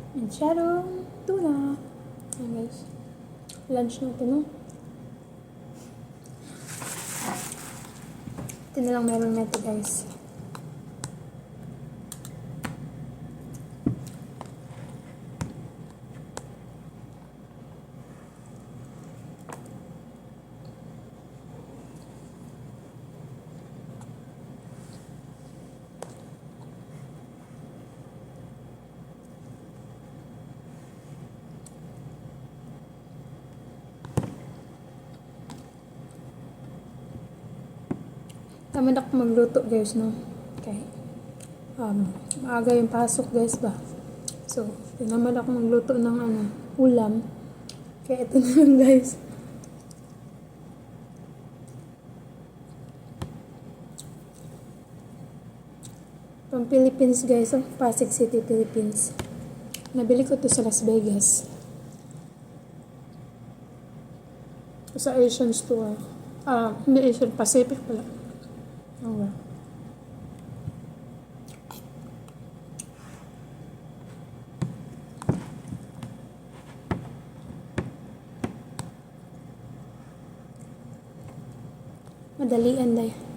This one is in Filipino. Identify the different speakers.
Speaker 1: Mansyadong tuna. Ayan guys. Lunch natin, no? Ito na lang meron natin guys. Tama na ako magluto guys, no? Okay. Maaga yung pasok guys ba? So, tinaman ako magluto ng ulam. Kaya ito na lang guys. Pang Philippines guys, Pasig City, Philippines. Nabili ko to sa Las Vegas. Sa Asian store. Hindi Asian, Pacific pala. Okay. Madalian dahil.